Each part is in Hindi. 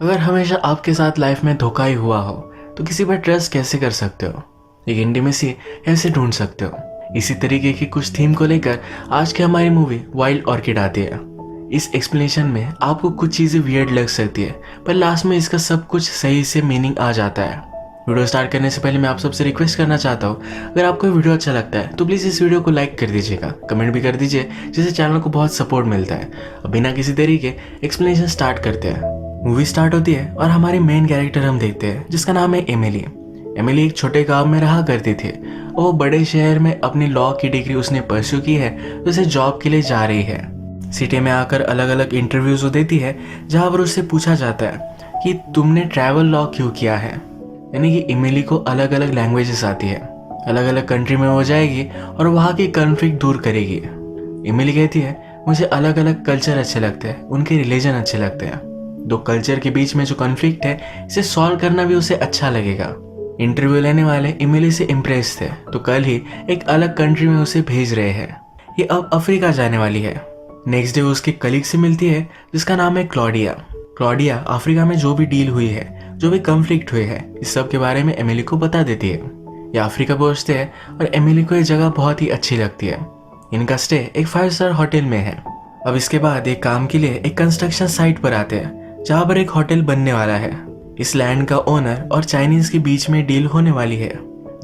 अगर हमेशा आपके साथ लाइफ में धोखा ही हुआ हो तो किसी पर ट्रस्ट कैसे कर सकते हो? एक इंटीमेसी कैसे ढूंढ सकते हो? इसी तरीके की कुछ थीम को लेकर आज की हमारी मूवी वाइल्ड ऑर्किड आती है। इस एक्सप्लेनेशन में आपको कुछ चीज़ें वियर्ड लग सकती है, पर लास्ट में इसका सब कुछ सही से मीनिंग आ जाता है। वीडियो स्टार्ट करने से पहले मैं आप सबसे रिक्वेस्ट करना चाहता हूँ, अगर आपको वीडियो अच्छा लगता है तो प्लीज़ इस वीडियो को लाइक कर दीजिएगा, कमेंट भी कर दीजिए, जिससे चैनल को बहुत सपोर्ट मिलता है। अब बिना किसी तरीके एक्सप्लेनेशन स्टार्ट करते हैं। मूवी स्टार्ट होती है और हमारी मेन कैरेक्टर हम देखते हैं, जिसका नाम है एमिली। एमिली एक छोटे गांव में रहा करती थी। वो बड़े शहर में अपनी लॉ की डिग्री उसने परस्यू की है, तो उसे जॉब के लिए जा रही है। सिटी में आकर अलग अलग इंटरव्यूज देती है, जहां पर उससे पूछा जाता है कि तुमने ट्रैवल लॉ क्यों किया है। यानी कि एमिली को अलग अलग लैंग्वेजेस आती है, अलग अलग कंट्री में वो जाएगी और वहाँ की कॉन्फ्लिक्ट दूर करेगी। एमिली कहती है मुझे अलग अलग कल्चर अच्छे लगते हैं, उनके रिलीजन अच्छे लगते हैं। दो कल्चर के बीच में जो कॉन्फ्लिक्ट है, इसे सॉल्व करना भी उसे अच्छा लगेगा। इंटरव्यू लेने वाले एमिली से इम्प्रेस थे, तो कल ही एक अलग कंट्री में उसे भेज रहे हैं। ये अब अफ्रीका जाने वाली है। नेक्स्ट डे वो उसके कलीग से मिलती है, जिसका नाम है क्लॉडिया। क्लॉडिया अफ्रीका में जो भी डील हुई है, जो भी कॉन्फ्लिक्ट हुए हैं, इस सब के बारे में एमिली को बता देती है। ये अफ्रीका पहुंचते हैं और एमिली को ये जगह बहुत ही अच्छी लगती है। इनका स्टे एक 5 स्टार होटल में है। अब इसके बाद एक काम के लिए एक कंस्ट्रक्शन साइट पर आते हैं, जहाँ पर एक होटल बनने वाला है। इस लैंड का ओनर और चाइनीज के बीच में डील होने वाली है।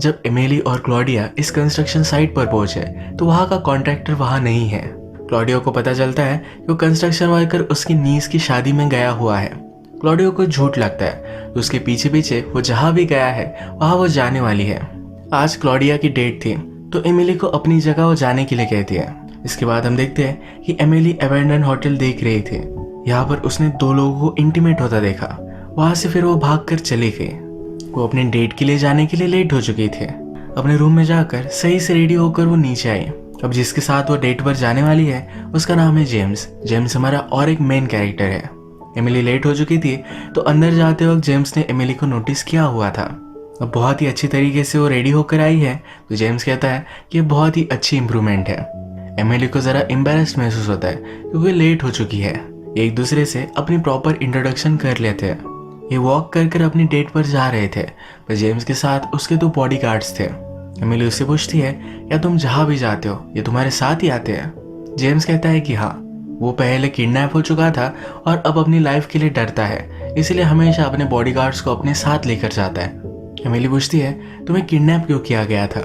जब एमिली और क्लॉडिया इस कंस्ट्रक्शन साइट पर पहुंचे तो वहाँ का कॉन्ट्रैक्टर वहाँ नहीं है। क्लॉडियो को पता चलता है कि वो कंस्ट्रक्शन वर्कर उसकी नीस की शादी में गया हुआ है। क्लॉडियो को झूठ लगता है, तो उसके पीछे पीछे वो जहाँ भी गया है वहाँ वो जाने वाली है। आज क्लॉडिया की डेट थी, तो एमिली को अपनी जगह वो जाने के लिए कहती है। इसके बाद हम देखते हैं कि एमिली अबैंडन होटल देख रही थी। यहाँ पर उसने 2 लोगों को इंटीमेट होता देखा। वहां से फिर वो भागकर चली गई। वो अपने डेट के लिए जाने के लिए लेट हो चुकी थी। अपने रूम में जाकर सही से रेडी होकर वो नीचे आई। अब जिसके साथ वो डेट पर जाने वाली है, उसका नाम है जेम्स। जेम्स हमारा और एक मेन कैरेक्टर है। एमिली लेट हो चुकी थी, तो अंदर जाते वक्त जेम्स ने एमिली को नोटिस किया हुआ था। अब बहुत ही अच्छी तरीके से वो रेडी होकर आई है, तो जेम्स कहता है कि ये बहुत ही अच्छी इंप्रूवमेंट है। एमिली को जरा एम्बेरस्ड महसूस होता है, क्योंकि लेट हो चुकी है। एक दूसरे से अपनी प्रॉपर इंट्रोडक्शन कर लेते हैं। ये वॉक कर कर अपनी डेट पर जा रहे थे, पर जेम्स के साथ उसके 2 बॉडीगार्ड्स थे। एमिली उससे पूछती है क्या तुम जहाँ भी जाते हो ये तुम्हारे साथ ही आते हैं? जेम्स कहता है कि हाँ, वो पहले किडनैप हो चुका था और अब अपनी लाइफ के लिए डरता है, इसलिए हमेशा अपने बॉडीगार्ड्स को अपने साथ लेकर जाता है। एमिली पूछती है तुम्हें किडनैप क्यों किया गया था?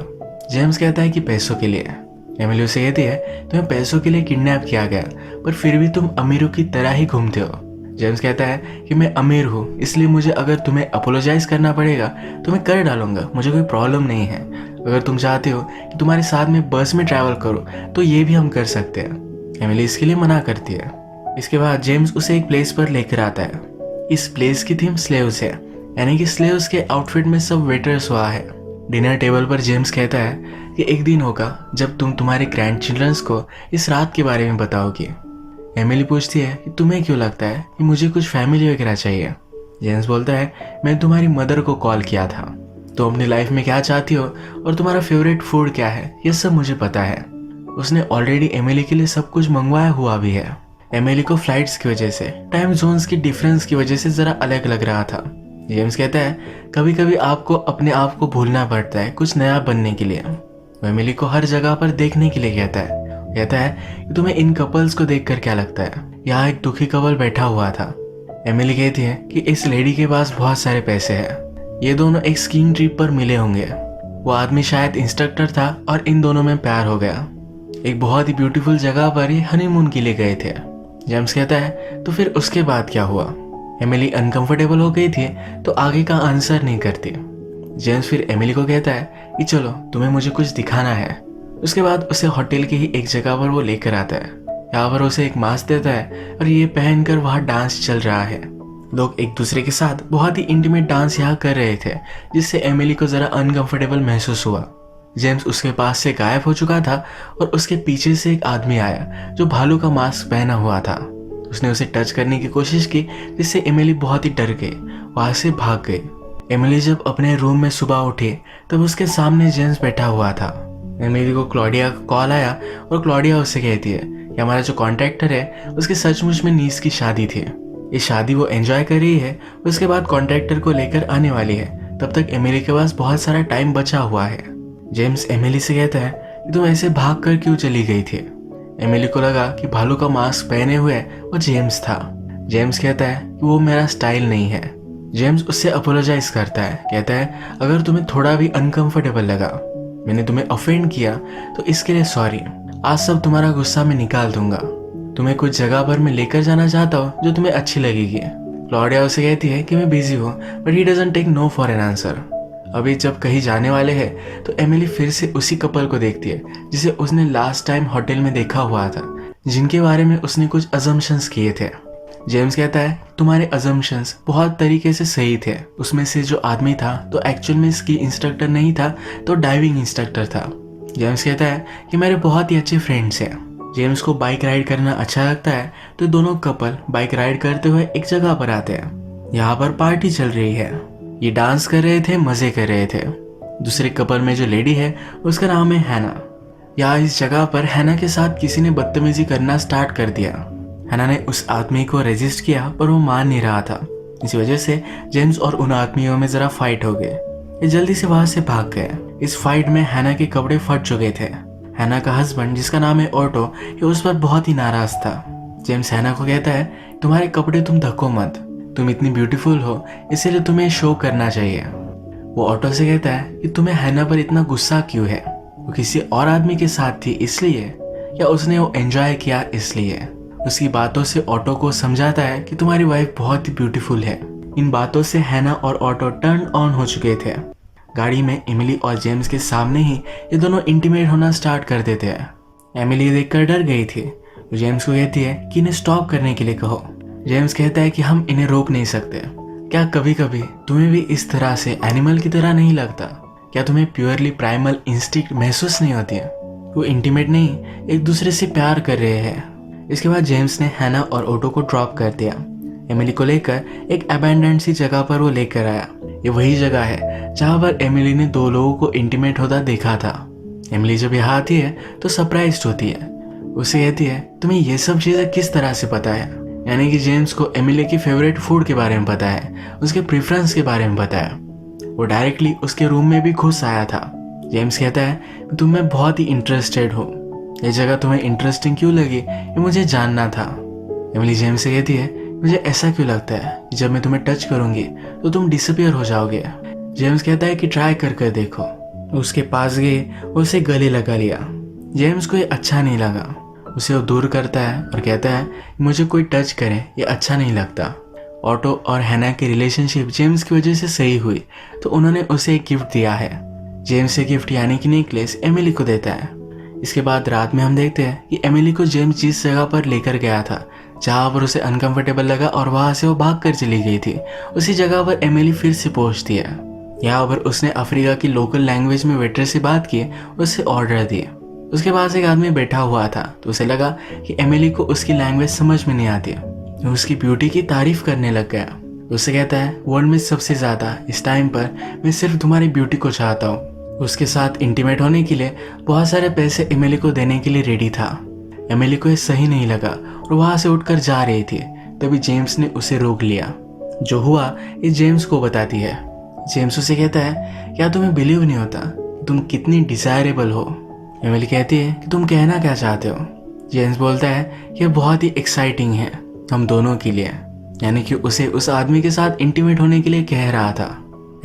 जेम्स कहता है कि पैसों के लिए। एमिली उसे कहती है तुम्हें पैसों के लिए किडनैप किया गया, पर फिर भी तुम अमीरों की तरह ही घूमते हो। जेम्स कहता है कि मैं अमीर हूँ, इसलिए मुझे अगर तुम्हें अपोलोजाइज करना पड़ेगा तो मैं कर डालूंगा, मुझे कोई प्रॉब्लम नहीं है। अगर तुम चाहते हो कि तुम्हारे साथ में बस में ट्रैवल करो तो ये भी हम कर सकते हैं। एमिली इसके लिए मना करती है। इसके बाद जेम्स उसे एक प्लेस पर लेकर आता है। इस प्लेस की थीम स्लेव्स है, यानी कि स्लेव्स के आउटफिट में सब वेटर्स हुआ है। डिनर टेबल पर जेम्स कहता है कि एक दिन होगा जब तुम तुम्हारे ग्रैंड चिल्ड्रंस को इस रात के बारे में बताओगे। एमिली पूछती है कि तुम्हें क्यों लगता है कि मुझे कुछ फैमिली वगैरह चाहिए? जेम्स बोलता है मैंने तुम्हारी मदर को कॉल किया था, तुम अपनी लाइफ में क्या चाहती हो और तुम्हारा फेवरेट फूड क्या है, ये सब मुझे पता है। उसने ऑलरेडी एमिली के लिए सब कुछ मंगवाया हुआ भी है। एमिली को फ्लाइट्स की वजह से, टाइम जोन्स की डिफरेंस की वजह से जरा अलग लग रहा था। जेम्स कहता है कभी कभी आपको अपने आप को भूलना पड़ता है कुछ नया बनने के लिए। वो एमिली को हर जगह पर देखने के लिए कहता है कि तुम्हें इन कपल्स को देखकर क्या लगता है? यहाँ एक दुखी कपल बैठा हुआ था। एमिली कहती है कि इस लेडी के पास बहुत सारे पैसे हैं। ये दोनों एक स्कीइंग ट्रिप पर मिले होंगे। वो आदमी शायद इंस्ट्रक्टर था और इन दोनों में प्यार हो गया। एक बहुत ही ब्यूटीफुल जगह पर ही हनीमून के लिए गए थे। जेम्स कहता है तो फिर उसके बाद क्या हुआ? एमिली अनकंफर्टेबल हो गई थी, तो आगे का आंसर नहीं करती। जेम्स फिर एमिली को कहता है कि चलो तुम्हें मुझे कुछ दिखाना है। उसके बाद उसे होटल की ही एक जगह पर वो लेकर आता है। यहाँ पर उसे एक मास्क देता है और ये पहनकर वहाँ डांस चल रहा है। लोग एक दूसरे के साथ बहुत ही इंटीमेट डांस यहाँ कर रहे थे, जिससे एमिली को जरा अनकंफर्टेबल महसूस हुआ। जेम्स उसके पास से गायब हो चुका था और उसके पीछे से एक आदमी आया जो भालू का मास्क पहना हुआ था। उसने उसे टच करने की कोशिश की, जिससे एमिली बहुत ही डर गई, वहां से भाग गई। एमिली जब अपने रूम में सुबह उठी तब उसके सामने जेम्स बैठा हुआ था। एमिली को क्लॉडिया का कॉल आया और क्लॉडिया उससे कहती है कि हमारा जो कॉन्ट्रैक्टर है उसकी सचमुच में नीस की शादी थी। ये शादी वो एंजॉय कर रही है, उसके बाद कॉन्ट्रैक्टर को लेकर आने वाली है। तब तक एमिली के पास बहुत सारा टाइम बचा हुआ है। जेम्स एमिली से कहता है कि तुम ऐसे भाग कर क्यों चली गई थी। एमिली को लगा कि भालू का मास्क पहने हुए वो जेम्स था। जेम्स कहता है कि वो मेरा स्टाइल नहीं है। जेम्स उससे अपोलोजाइज करता है, कहता है अगर तुम्हें थोड़ा भी अनकंफर्टेबल लगा, मैंने तुम्हें ऑफेंड किया, तो इसके लिए सॉरी। आज सब तुम्हारा गुस्सा मैं निकाल दूंगा। तुम्हें कुछ जगह पर मैं लेकर जाना चाहता हूँ जो तुम्हें अच्छी लगेगी। क्लॉडिया उसे कहती है कि मैं बिजी हूँ, but he doesn't take no for an answer. अभी जब कहीं जाने वाले हैं तो एमिली फिर से उसी कपल को देखती है जिसे उसने लास्ट टाइम होटल में देखा हुआ था, जिनके बारे में उसने कुछ अजम्पशंस किए थे। जेम्स कहता है तुम्हारे अजम्पशंस बहुत तरीके से सही थे। उसमें से जो आदमी था तो एक्चुअल में स्की इंस्ट्रक्टर नहीं था, तो डाइविंग इंस्ट्रक्टर था। जेम्स कहता है कि मेरे बहुत ही अच्छे फ्रेंड्स हैं। जेम्स को बाइक राइड करना अच्छा लगता है, तो दोनों कपल बाइक राइड करते हुए एक जगह पर आते हैं। यहाँ पर पार्टी चल रही है, ये डांस कर रहे थे, मजे कर रहे थे। दूसरे कपल में जो लेडी है उसका नाम है हैना। यहाँ इस जगह पर हैना के साथ किसी ने बदतमीजी करना स्टार्ट कर दिया। हैना ने उस आदमी को रेजिस्ट किया पर वो मान नहीं रहा था। इसी वजह से जेम्स और उन आदमियों में जरा फाइट हो गए। ये जल्दी से वहां से भाग गए। इस फाइट में हैना के कपड़े फट चुके थे। हैना का हस्बैंड जिसका नाम है ऑटो, ये उस पर बहुत ही नाराज था। जेम्स हैना को कहता है तुम्हारे कपड़े तुम ढको मत, तुम इतनी ब्यूटीफुल हो इसीलिए तुम्हें शो करना चाहिए। वो ऑटो से कहता है कि तुम्हें हैना पर इतना गुस्सा क्यों है, वो किसी और आदमी के साथ थी इसलिए, या उसने वो एंजॉय किया इसलिए। उसकी बातों से ऑटो को समझाता है कि तुम्हारी वाइफ बहुत ही ब्यूटीफुल है। इन बातों से हैना और ऑटो टर्न ऑन हो चुके थे। गाड़ी में एमिली और जेम्स के सामने ही ये दोनों इंटीमेट होना स्टार्ट कर देते हैं। एमिली देखकर डर गई थी। जेम्स को कहती है कि इन्हें स्टॉप करने के लिए कहो। जेम्स कहता है कि हम इन्हें रोक नहीं सकते। क्या कभी कभी तुम्हें भी इस तरह से एनिमल की तरह नहीं लगता? क्या तुम्हें प्योरली प्राइमल इंस्टिंक्ट महसूस नहीं होती है? वो इंटीमेट नहीं, एक दूसरे से प्यार कर रहे हैं। इसके बाद जेम्स ने हैना और ऑटो को ड्रॉप कर दिया। एमिली को लेकर एक अबैंडन्ड सी जगह पर वो लेकर आया। ये वही जगह है जहाँ पर एमिली ने दो लोगों को इंटीमेट होता देखा था। एमिली जब यहाँ आती है तो सरप्राइज्ड होती है। उसे कहती है तुम्हें ये सब चीज़ें किस तरह से पता है? यानी कि जेम्स को एमिली की फेवरेट फूड के बारे में पता है, उसके प्रेफरेंस के बारे में पता है। वो डायरेक्टली उसके रूम में भी घुस आया था। जेम्स कहता है तुम में बहुत ही इंटरेस्टेड हो, ये जगह तुम्हें इंटरेस्टिंग क्यों लगी ये मुझे जानना था। एमिली जेम्स से कहती है मुझे ऐसा क्यों लगता है कि जब मैं तुम्हें टच करूंगी तो तुम डिसअपियर हो जाओगे। जेम्स कहता है कि ट्राई कर देखो। उसके पास गए, उसे गले लगा लिया। जेम्स को ये अच्छा नहीं लगा। उसे वो दूर करता है और कहता है मुझे कोई टच करे ये अच्छा नहीं लगता। ऑटो और हैना की रिलेशनशिप जेम्स की वजह से सही हुई, तो उन्होंने उसे एक गिफ्ट दिया है। जेम्स से गिफ्ट यानी कि नेकलेस एमिली को देता है। इसके बाद रात में हम देखते हैं कि एमिली को जेम्स जिस जगह पर लेकर गया था, जहाँ पर उसे अनकंफर्टेबल लगा और वहां से वो भाग कर चली गई थी, उसी जगह पर एमिली फिर से पहुंचती है। यहाँ पर उसने अफ्रीका की लोकल लैंग्वेज में वेटर से बात की, उससे ऑर्डर दिए। उसके पास एक आदमी बैठा हुआ था, तो उसे लगा कि एमिली को उसकी लैंग्वेज समझ में नहीं आती। वो उसकी ब्यूटी की तारीफ करने लग गया। उससे कहता है वर्ल्ड में सबसे ज्यादा इस टाइम पर मैं सिर्फ तुम्हारी ब्यूटी को चाहता हूँ। उसके साथ इंटीमेट होने के लिए बहुत सारे पैसे एमिली को देने के लिए रेडी था। एमिली को ये सही नहीं लगा और वहां से उठकर जा रही थी। तभी जेम्स ने उसे रोक लिया। जो हुआ ये जेम्स को बताती है। जेम्स उसे कहता है क्या तुम्हें बिलीव नहीं होता तुम कितनी डिजायरेबल हो? एमिली कहती है कि तुम कहना क्या चाहते हो? जेम्स बोलता है कि यह बहुत ही एक्साइटिंग है हम दोनों के लिए, यानी कि उसे उस आदमी के साथ इंटीमेट होने के लिए कह रहा था।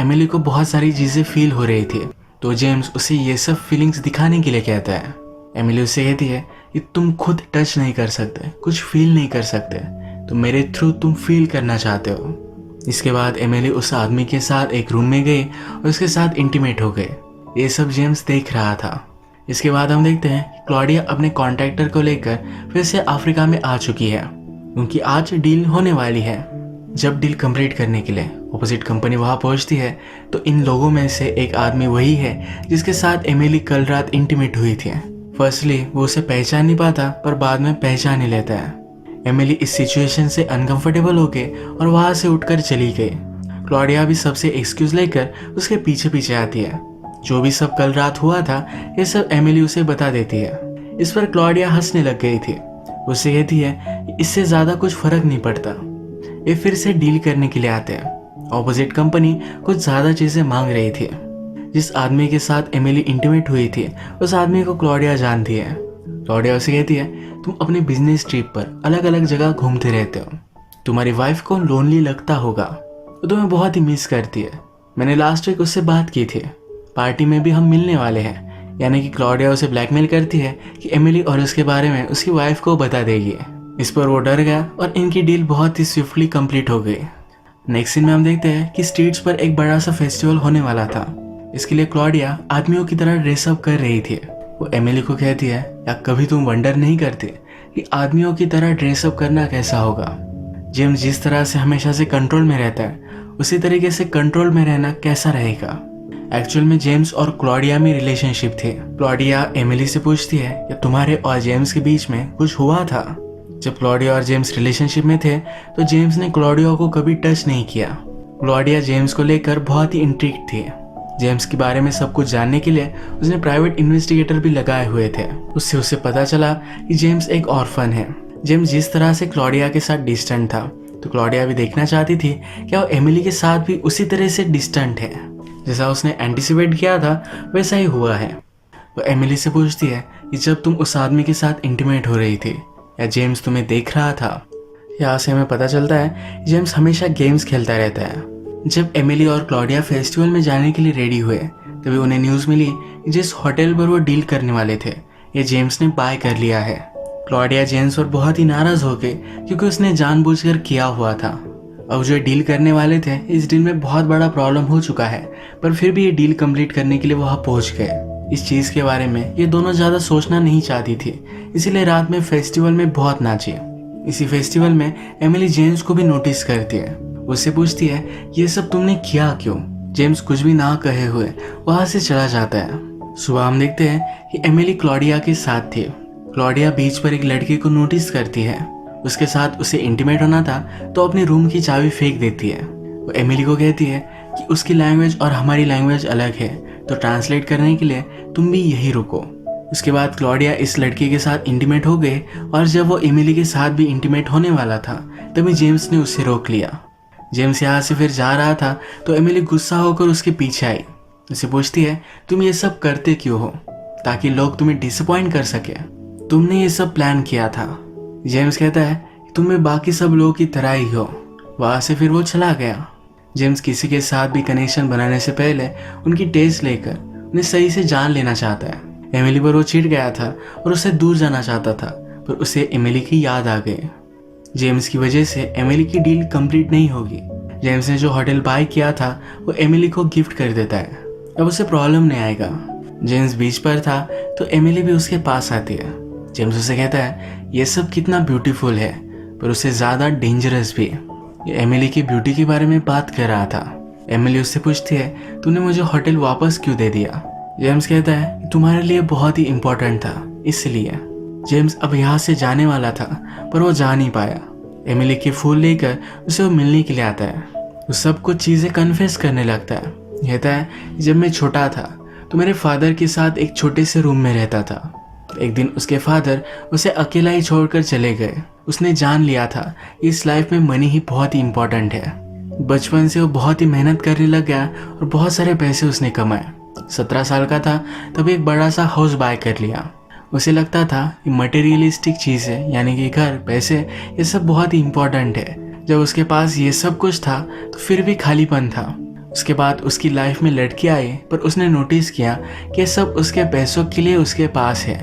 एमिली को बहुत सारी चीजें फील हो रही थी, तो जेम्स उसे ये सब फीलिंग्स दिखाने के लिए कहता है। एमिली उससे कहती है कि तुम खुद टच नहीं कर सकते, कुछ फील नहीं कर सकते, तो मेरे थ्रू तुम फील करना चाहते हो। इसके बाद एमिली उस आदमी के साथ एक रूम में गई और उसके साथ इंटीमेट हो गए। ये सब जेम्स देख रहा था। इसके बाद हम देखते हैं कि क्लॉडिया अपने कॉन्ट्रैक्टर को लेकर फिर से अफ्रीका में आ चुकी है, क्योंकि आज डील होने वाली है। जब डील कंप्लीट करने के लिए ऑपोजिट कंपनी वहां पहुंचती है, तो इन लोगों में से एक आदमी वही है जिसके साथ एमिली कल रात इंटीमेट हुई थी। फर्स्टली वो उसे पहचान नहीं पाता, पर बाद में पहचान ही लेता है। एमिली इस सिचुएशन से अनकंफर्टेबल हो गई और वहां से उठकर चली गई। क्लॉडिया भी सबसे एक्सक्यूज लेकर उसके पीछे पीछे आती है। जो भी सब कल रात हुआ था ये सब एमिली उसे बता देती है। इस पर क्लॉडिया हंसने लग गई थी। उससे कहती है इससे ज्यादा कुछ फर्क नहीं पड़ता। ये फिर से डील करने के लिए आते हैं। ऑपोजिट कंपनी कुछ ज़्यादा चीज़ें मांग रही थी। जिस आदमी के साथ एमिली इंटीमेट हुई थी उस आदमी को क्लॉडिया जानती है। क्लॉडिया उसे कहती है, तुम अपने बिजनेस ट्रिप पर अलग अलग जगह घूमते रहते हो, तुम्हारी वाइफ को लोनली लगता होगा, तो तुम्हें बहुत ही मिस करती है। मैंने लास्ट वीक उससे बात की थी, पार्टी में भी हम मिलने वाले हैं। यानी कि क्लॉडिया उसे ब्लैकमेल करती है कि एमिली और उसके बारे में उसकी वाइफ को बता देगी। इस पर वो डर गया और इनकी डील बहुत ही स्विफ्टली कंप्लीट हो गई। नेक्स्ट सीन में हम देखते हैं कि स्ट्रीट्स पर एक बड़ा सा फेस्टिवल होने वाला था। इसके लिए क्लॉडिया आदमियों की तरह ड्रेसअप कर रही थी। वो एमिली को कहती है, या कभी तुम वंडर नहीं करते कि आदमियों की तरह ड्रेसअप करना कैसा होगा? जेम्स जिस तरह से हमेशा से कंट्रोल में रहता है उसी तरीके से कंट्रोल में रहना कैसा रहेगा? एक्चुअल में जेम्स और क्लॉडिया में रिलेशनशिप थे। क्लॉडिया एमिली से पूछती है कि तुम्हारे और जेम्स के बीच में कुछ हुआ था? जब क्लॉडिया और जेम्स रिलेशनशिप में थे तो जेम्स ने क्लॉडिया को कभी टच नहीं किया। क्लॉडिया जेम्स को लेकर बहुत ही इंट्रिग्ड थी। जेम्स के बारे में सब कुछ जानने के लिए उसने प्राइवेट इन्वेस्टिगेटर भी लगाए हुए थे। उससे उसे पता चला कि जेम्स एक ऑर्फन है। जेम्स जिस तरह से क्लॉडिया के साथ डिस्टेंट था तो क्लॉडिया भी देखना चाहती थी कि वो एमिली के साथ भी उसी तरह से डिस्टेंट है। जैसा उसने एंटिसिपेट किया था वैसा ही हुआ है। वो एमिली से पूछती है कि जब तुम उस आदमी के साथ इंटीमेट हो रही थी या जेम्स तुम्हें देख रहा था? यहाँ से हमें पता चलता है जेम्स हमेशा गेम्स खेलता रहता है। जब एमिली और क्लॉडिया फेस्टिवल में जाने के लिए रेडी हुए तभी उन्हें न्यूज़ मिली कि जिस होटल पर वो डील करने वाले थे ये जेम्स ने बाय कर लिया है। क्लॉडिया जेम्स पर बहुत ही नाराज़ हो गई क्योंकि उसने जानबूझकर किया हुआ था। अब जो डील करने वाले थे इस डील में बहुत बड़ा प्रॉब्लम हो चुका है, पर फिर भी ये डील कंप्लीट करने के लिए वहाँ पहुँच गए। इस चीज़ के बारे में ये दोनों ज़्यादा सोचना नहीं चाहती थी, इसीलिए रात में फेस्टिवल में बहुत नाची। इसी फेस्टिवल में एमिली जेम्स को भी नोटिस करती है। उससे पूछती है ये सब तुमने किया क्यों? जेम्स कुछ भी ना कहे हुए वहाँ से चला जाता है। सुबह हम देखते हैं कि एमिली क्लॉडिया के साथ थी। क्लॉडिया बीच पर एक लड़की को नोटिस करती है। उसके साथ उसे इंटीमेट होना था तो अपने रूम की चाबी फेंक देती है। वो एमिली को कहती है कि उसकी लैंग्वेज और हमारी लैंग्वेज अलग है, तो ट्रांसलेट करने के लिए तुम भी यही रुको। उसके बाद क्लॉडिया इस लड़की के साथ इंटीमेट हो गए और जब वो एमिली के साथ भी इंटीमेट होने वाला था तभी जेम्स ने उससे रोक लिया। जेम्स यहाँ से फिर जा रहा था तो एमिली गुस्सा होकर उसके पीछे आई। उसे पूछती है तुम ये सब करते क्यों हो? ताकि लोग तुम्हें डिसअपॉइंट कर सके, तुमने ये सब प्लान किया था। जेम्स कहता है कि तुम में बाकी सब लोगों की तरह ही हो। वहाँ से फिर वो चला गया। जेम्स किसी के साथ भी कनेक्शन बनाने से पहले उनकी टेस्ट लेकर उन्हें सही से जान लेना चाहता है। एमिली पर वो चिढ़ गया था और उससे दूर जाना चाहता था, पर उसे एमिली की याद आ गई। जेम्स की वजह से एमिली की डील कंप्लीट नहीं होगी। जेम्स ने जो होटल बाय किया था वो एमिली को गिफ्ट कर देता है। अब उसे प्रॉब्लम नहीं आएगा। जेम्स बीच पर था तो एमिली भी उसके पास आती है। जेम्स उसे कहता है ये सब कितना ब्यूटीफुल है, पर उससे ज़्यादा डेंजरस भी। ये एमिली की ब्यूटी के बारे में बात कर रहा था। एमिली उससे पूछती है तूने मुझे होटल वापस क्यों दे दिया? जेम्स कहता है तुम्हारे लिए बहुत ही इम्पोर्टेंट था इसलिए। जेम्स अब यहाँ से जाने वाला था पर वो जा नहीं पाया। एमिली के फूल लेकर उसे वो मिलने के लिए आता है। वो सब कुछ चीज़ें कन्फेस करने लगता है। कहता है जब मैं छोटा था तो मेरे फादर के साथ एक छोटे से रूम में रहता था। एक दिन उसके फादर उसे अकेला ही छोड़कर चले गए। उसने जान लिया था इस लाइफ में मनी ही बहुत ही इम्पोर्टेंट है। बचपन से वो बहुत ही मेहनत करने लग गया और बहुत सारे पैसे उसने कमाए। 17 साल का था तब एक बड़ा सा हाउस बाय कर लिया। उसे लगता था कि मटेरियलिस्टिक चीज़ें यानी कि घर, पैसे, ये सब बहुत ही इम्पोर्टेंट है। जब उसके पास ये सब कुछ था तो फिर भी खालीपन था। उसके बाद उसकी लाइफ में लड़की आई, पर उसने नोटिस किया कि सब उसके पैसों के लिए उसके पास है।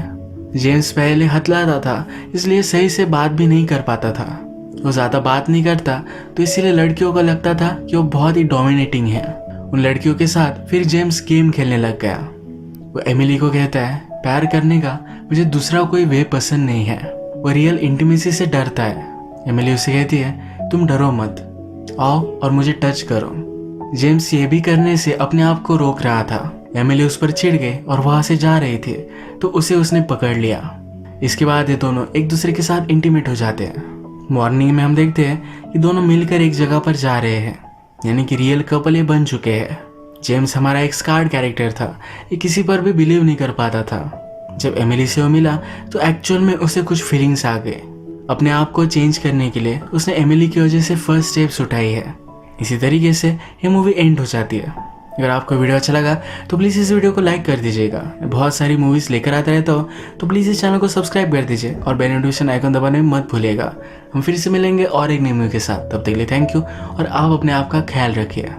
जेम्स पहले हथलाता था, इसलिए सही से बात भी नहीं कर पाता था। वो ज़्यादा बात नहीं करता तो इसीलिए लड़कियों को लगता था कि वो बहुत ही डोमिनेटिंग है। उन लड़कियों के साथ फिर जेम्स गेम खेलने लग गया। वो एमिली को कहता है प्यार करने का मुझे दूसरा कोई वे पसंद नहीं है। वो रियल इंटीमेसी से डरता है। एमिली उसे कहती है तुम डरो मत, आओ और मुझे टच करो। जेम्स ये भी करने से अपने आप को रोक रहा था। एमिली उस पर चिढ़ गई और वहां से जा रही थी तो उसे उसने पकड़ लिया। इसके बाद ये दोनों एक दूसरे के साथ इंटीमेट हो जाते हैं। मॉर्निंग में हम देखते हैं कि दोनों मिलकर एक जगह पर जा रहे हैं, यानी कि रियल कपल ये बन चुके हैं। जेम्स हमारा एक स्कार्ड कैरेक्टर था, ये किसी पर भी बिलीव नहीं कर पाता था। जब एमिली से वो मिला तो एक्चुअल में उसे कुछ फीलिंग्स आ गए। अपने आप को चेंज करने के लिए उसने एमिली की वजह से फर्स्ट स्टेप्स उठाई है। इसी तरीके से ये मूवी एंड हो जाती है। अगर आपको वीडियो अच्छा लगा तो प्लीज़ इस वीडियो को लाइक कर दीजिएगा। बहुत सारी मूवीज़ लेकर आता रहता हूँ, तो प्लीज़ इस चैनल को सब्सक्राइब कर दीजिए और बेल नोटिफिकेशन आइकन दबाने में मत भूलिएगा। हम फिर से मिलेंगे और एक नई मूवी के साथ। तब तक के लिए थैंक यू और आप अपने आप का ख्याल रखिए।